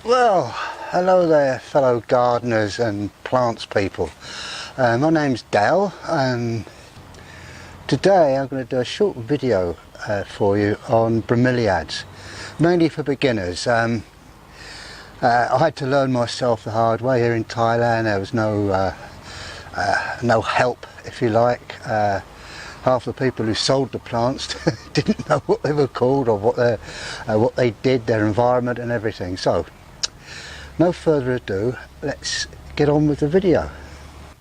Well, hello there fellow gardeners and plants people. My name's Dal and today I'm going to do a short video for you on bromeliads, mainly for beginners. I had to learn myself the hard way here in Thailand. There was no help, if you like. Half the people who sold the plants didn't know what they were called or what they did, their environment and everything. So no further ado, let's get on with the video.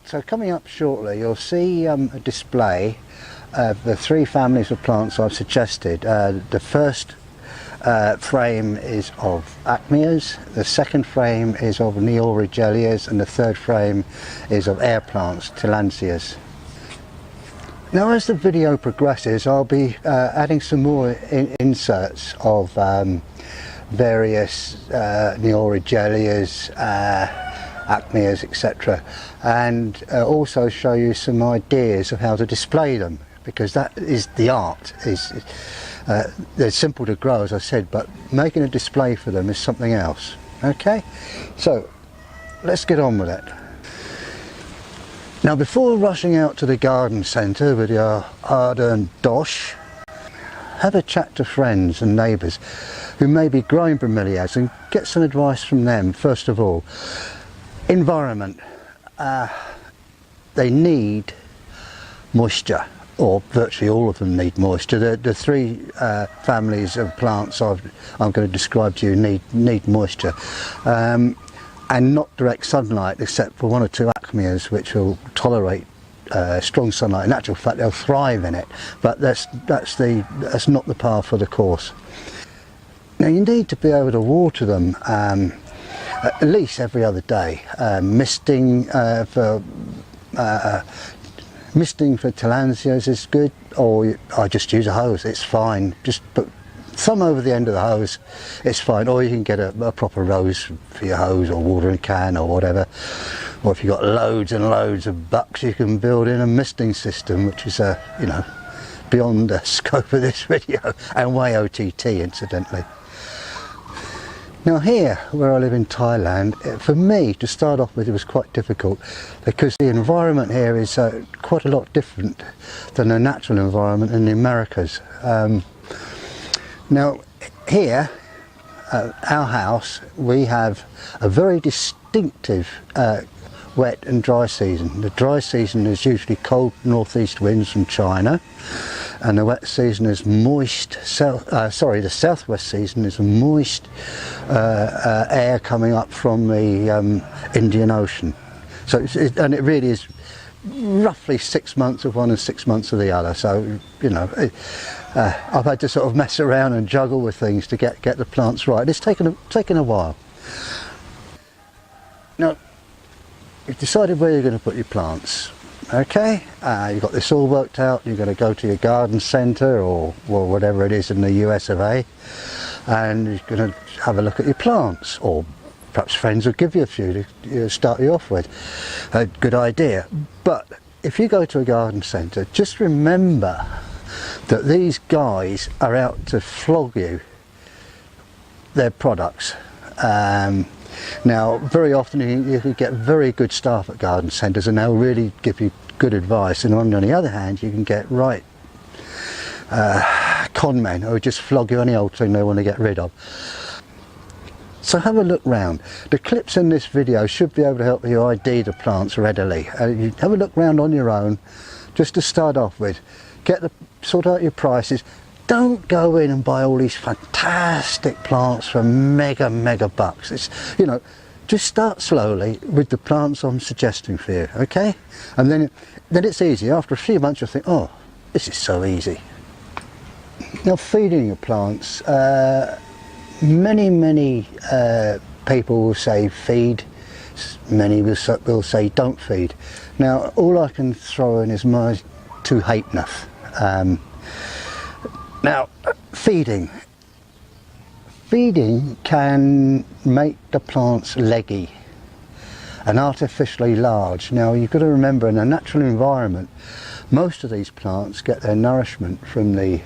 So coming up shortly you'll see a display of the three families of plants I've suggested. The first frame is of Acmeas, the second frame is of Neoregelias, and the third frame is of air plants, Tillandsias. Now as the video progresses I'll be adding some more inserts of various Neoregelias, Acmeas, etc., and also show you some ideas of how to display them, because that is the art. They're simple to grow, as I said, but making a display for them is something else. Okay, so let's get on with it. Now before rushing out to the garden centre with your hard-earned dosh, have a chat to friends and neighbours who may be growing bromeliads and get some advice from them. First of all, environment. They need moisture, or virtually all of them need moisture. The three families of plants I'm going to describe to you need moisture. And not direct sunlight, except for one or two Acmeas which will tolerate strong sunlight. In actual fact they'll thrive in it, but that's not the par for the course. Now you need to be able to water them at least every other day. Misting for Tillandsias is good, or I just use a hose, it's fine. Just put some over the end of the hose, it's fine, or you can get a proper hose for your hose or watering can or whatever. Or if you've got loads and loads of bucks, you can build in a misting system, which is beyond the scope of this video, and way OTT incidentally. Now here, where I live in Thailand, for me to start off with it was quite difficult, because the environment here is quite a lot different than the natural environment in the Americas. Now here, our house, we have a very distinctive wet and dry season. The dry season is usually cold northeast winds from China, and the wet season is moist, the southwest season is moist air coming up from the Indian Ocean. So and it really is roughly 6 months of one and 6 months of the other. So I've had to sort of mess around and juggle with things to get the plants right. It's taken a while. Now you've decided where you're going to put your plants. Okay, you've got this all worked out. You're going to go to your garden centre or whatever it is in the US of A, and you're going to have a look at your plants, or perhaps friends will give you a few to start you off with. A good idea. But if you go to a garden centre, just remember that these guys are out to flog you their products. Now very often you can get very good staff at garden centres and they'll really give you good advice, and on the other hand you can get right con men who just flog you any old thing they want to get rid of. So have a look round. The clips in this video should be able to help you ID the plants readily. You have a look round on your own, just to start off with. Sort out your prices. Don't go in and buy all these fantastic plants for mega bucks. It's, just start slowly with the plants I'm suggesting for you, okay? And then it's easy. After a few months you'll think, oh, this is so easy. Now feeding your plants, many people will say feed, many will say don't feed. Now all I can throw in is my two halfpence. Now feeding can make the plants leggy and artificially large. Now you've got to remember, in a natural environment most of these plants get their nourishment from the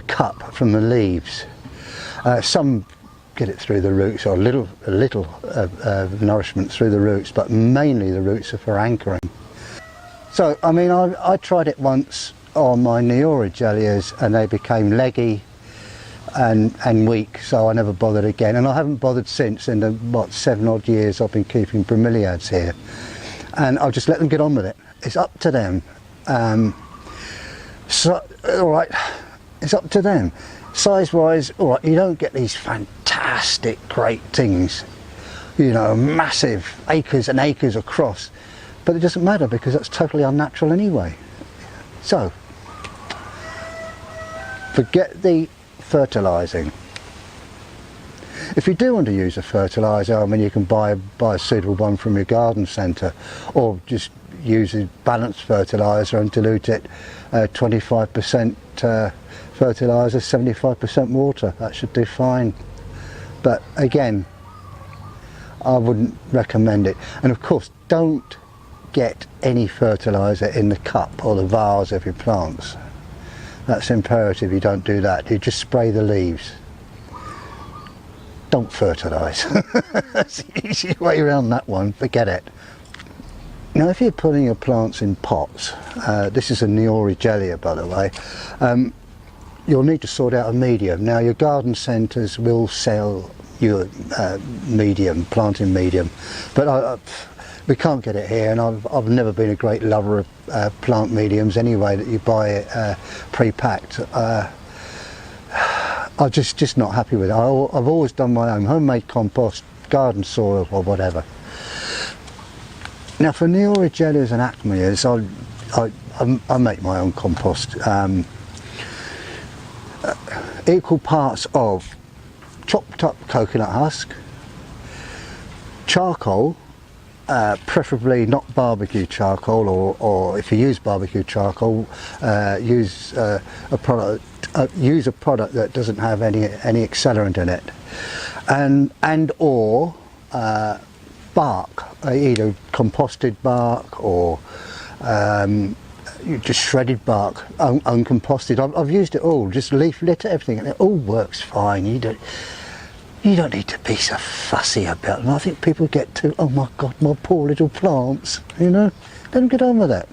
cup, from the leaves. Some get it through the roots, or a little nourishment through the roots, but mainly the roots are for anchoring. So I mean, I tried it once on my Neorigelias and they became leggy and weak, so I never bothered again, and I haven't bothered since. In the 7 odd years I've been keeping Bromilliads here, and I'll just let them get on with it. It's up to them. So alright, it's up to them. Size wise, alright, you don't get these fantastic great things, you know, massive acres and acres across, but it doesn't matter because that's totally unnatural anyway. So forget the fertilising. If you do want to use a fertiliser, I mean, you can buy a suitable one from your garden centre, or just use a balanced fertiliser and dilute it 25% fertiliser, 75% water. That should do fine. But again, I wouldn't recommend it. And of course, don't get any fertiliser in the cup or the vase of your plants. That's imperative. You don't do that. You just spray the leaves. Don't fertilise. That's the easy way around that one. Forget it. Now, if you're putting your plants in pots, this is a Neorigelia, by the way, you'll need to sort out a medium. Now, your garden centres will sell you medium, planting medium, but we can't get it here, and I've never been a great lover of plant mediums anyway, that you buy it pre-packed. I'm just not happy with it. I've always done my own homemade compost, garden soil or whatever. Now, for Neorigelias and Acmeas, I make my own compost. Equal parts of chopped up coconut husk, charcoal, preferably not barbecue charcoal, or if you use barbecue charcoal, use a product that doesn't have any accelerant in it, and or bark, either composted bark or just shredded bark, uncomposted. I've used it all, just leaf litter, everything, and it all works fine. You don't need to be so fussy about them. I think people get too, oh my God, my poor little plants, you know. Let them get on with it.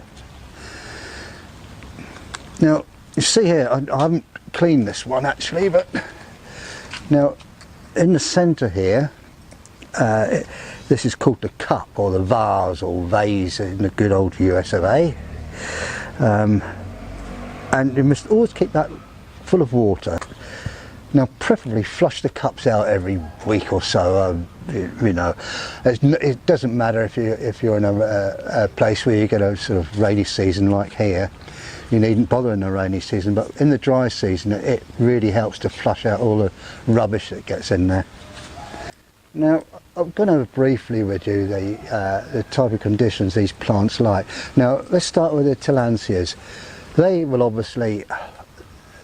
Now, you see here, I haven't cleaned this one actually, but now in the centre here, this is called the cup, or the vase, or vase in the good old US of A. And you must always keep that full of water. Now, preferably flush the cups out every week or so. You know, it doesn't matter if you're in a place where you get a sort of rainy season like here. You needn't bother in the rainy season, but in the dry season it really helps to flush out all the rubbish that gets in there. Now, I'm going to briefly with you the type of conditions these plants like. Now, let's start with the Tillandsias. They will obviously,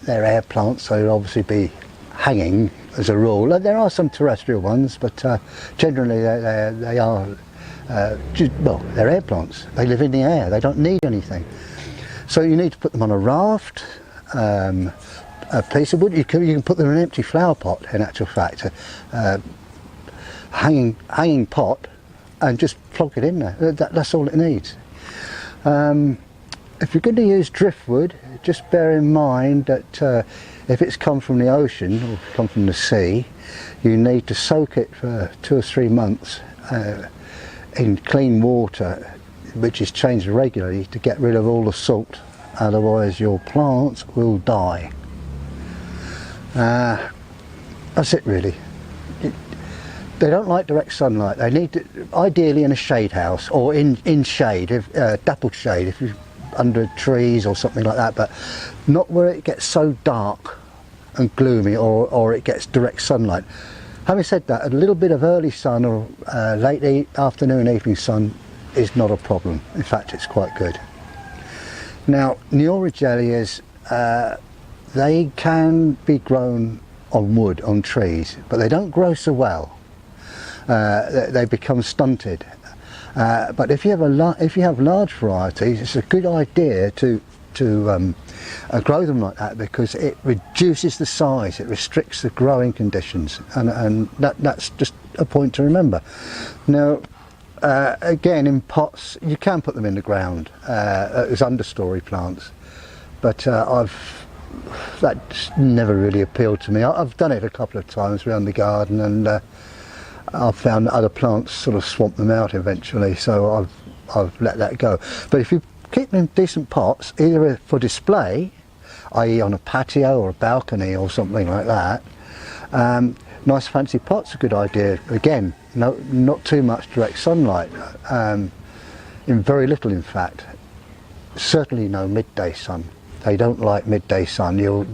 they're air plants, so they'll obviously be hanging as a rule. There are some terrestrial ones, but generally they are, well, they're air plants. They live in the air, they don't need anything. So you need to put them on a raft, a piece of wood. You can put them in an empty flower pot, in actual fact. Hanging pot, and just plonk it in there. That's all it needs. If you're going to use driftwood, just bear in mind that if it's come from the ocean or come from the sea, you need to soak it for 2 or 3 months in clean water, which is changed regularly to get rid of all the salt. Otherwise your plants will die. That's it really. They don't like direct sunlight. They need to, ideally in a shade house, or in shade, dappled shade, if you under trees or something like that, but not where it gets so dark and gloomy, or it gets direct sunlight. Having said that, a little bit of early sun or late afternoon, evening sun is not a problem. In fact, it's quite good. Now, Neorigelias, they can be grown on wood, on trees, but they don't grow so well. They become stunted. But if you have large varieties, it's a good idea to to grow them like that, because it reduces the size, it restricts the growing conditions, and that's just a point to remember. Now, again, in pots you can put them in the ground as understory plants, but that's never really appealed to me. I've done it a couple of times around the garden, and I've found that other plants sort of swamp them out eventually, so I've let that go. But if you keep them in decent pots, either for display, i.e. on a patio or a balcony or something like that, nice fancy pots are a good idea. Again, not too much direct sunlight, in very little in fact. Certainly no midday sun. They don't like midday sun. Your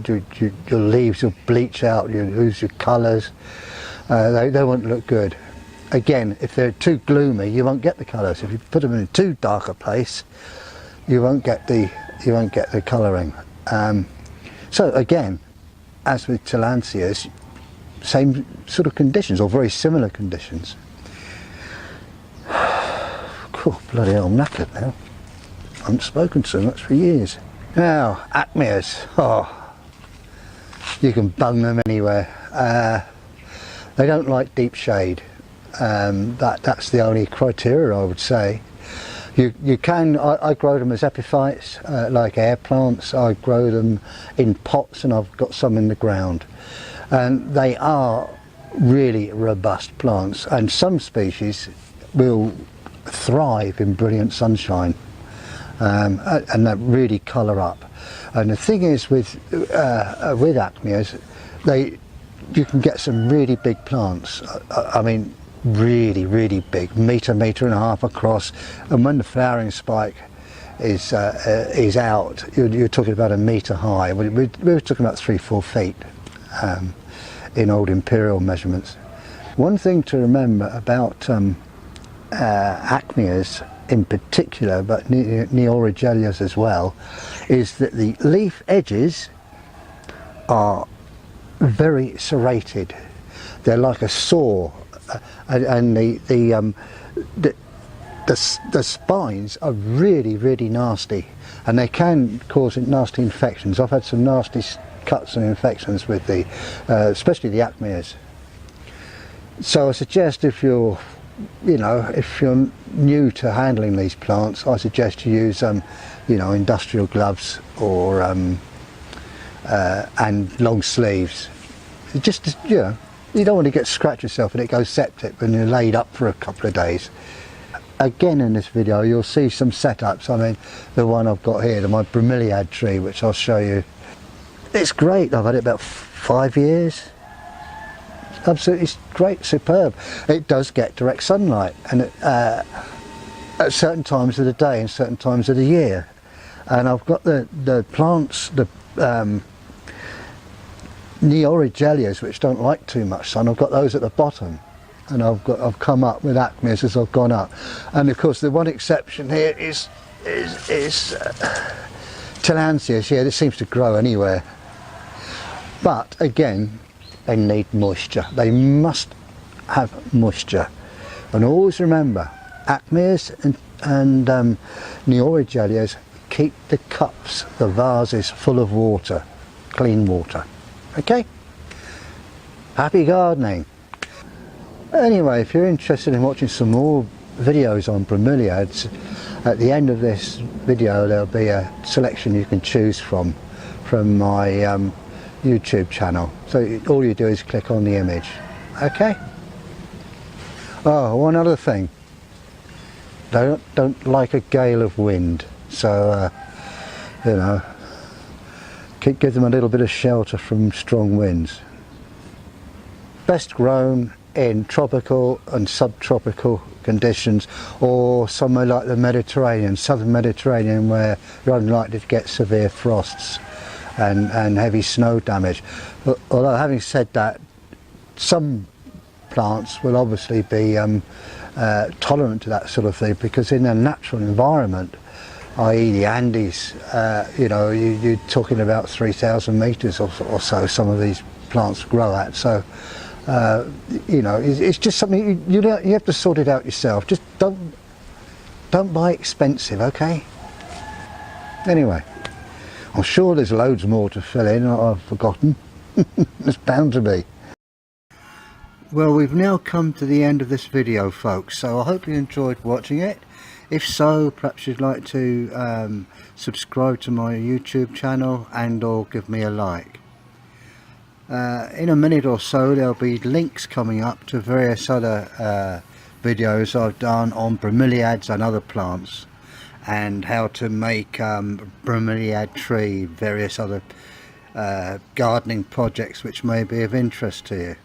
leaves will bleach out, you'll lose your colours, they won't look good. Again, if they're too gloomy, you won't get the colours. If you put them in a too dark a place, you won't get the colouring. So again, as with tillandsias, same sort of conditions, or very similar conditions. Cool, bloody hell, I'm knackered now. I haven't spoken so much for years. Now, acmeas, you can bung them anywhere. They don't like deep shade. That's the only criteria, I would say. You can, I grow them as epiphytes, like air plants. I grow them in pots, and I've got some in the ground. And they are really robust plants, and some species will thrive in brilliant sunshine, and that really colour up. And the thing is with acmeas, you can get some really big plants. I mean, really big, metre and a half across, and when the flowering spike is out, you're talking about a metre high. We were talking about 3-4 feet in old imperial measurements. One thing to remember about acmeas in particular, but Neorigelias as well, is that the leaf edges are very serrated. They're like a saw, and the spines are really nasty, and they can cause nasty infections. I've had some nasty cuts and infections with especially the acmeas. So I suggest, if you're new to handling these plants, I suggest you use industrial gloves or and long sleeves. Just you don't want to scratch yourself and it goes septic when you're laid up for a couple of days. Again, in this video you'll see some setups. I mean, the one I've got here, my Bromilliad tree, which I'll show you. It's great. I've had it about 5 years. Absolutely great, superb. It does get direct sunlight, and at certain times of the day and certain times of the year. And I've got the plants, the Neorigelias, which don't like too much sun. I've got those at the bottom, and I've come up with acmeas as I've gone up. And of course, the one exception here is tillandsias. Yeah, this seems to grow anywhere. But again, they need moisture. They must have moisture. And always remember, acmeas and Neorigelias keep the cups, the vases, full of water, clean water. Okay? Happy gardening. Anyway, if you're interested in watching some more videos on bromeliads, at the end of this video there'll be a selection you can choose from my YouTube channel. So all you do is click on the image. Okay? Oh, one other thing. They don't like a gale of wind, so give them a little bit of shelter from strong winds. Best grown in tropical and subtropical conditions, or somewhere like the Mediterranean, southern Mediterranean, where you're unlikely to get severe frosts and heavy snow damage. Although, having said that, some plants will obviously be tolerant to that sort of thing, because in a natural environment, i.e. the Andes, you're talking about 3,000 metres or so some of these plants grow at. So it's just something you have to sort it out yourself. Just don't buy expensive, okay? Anyway, I'm sure there's loads more to fill in that I've forgotten. There's bound to be. Well, we've now come to the end of this video, folks, so I hope you enjoyed watching it. If so, perhaps you'd like to subscribe to my YouTube channel and or give me a like. In a minute or so there'll be links coming up to various other videos I've done on bromeliads and other plants, and how to make bromeliad tree, various other gardening projects which may be of interest to you.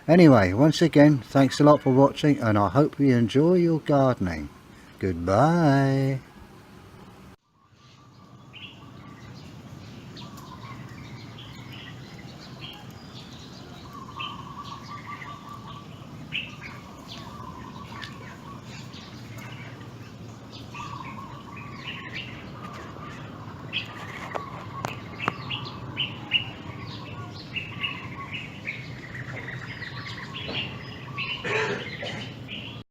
Anyway, once again, thanks a lot for watching, and I hope you enjoy your gardening. Goodbye.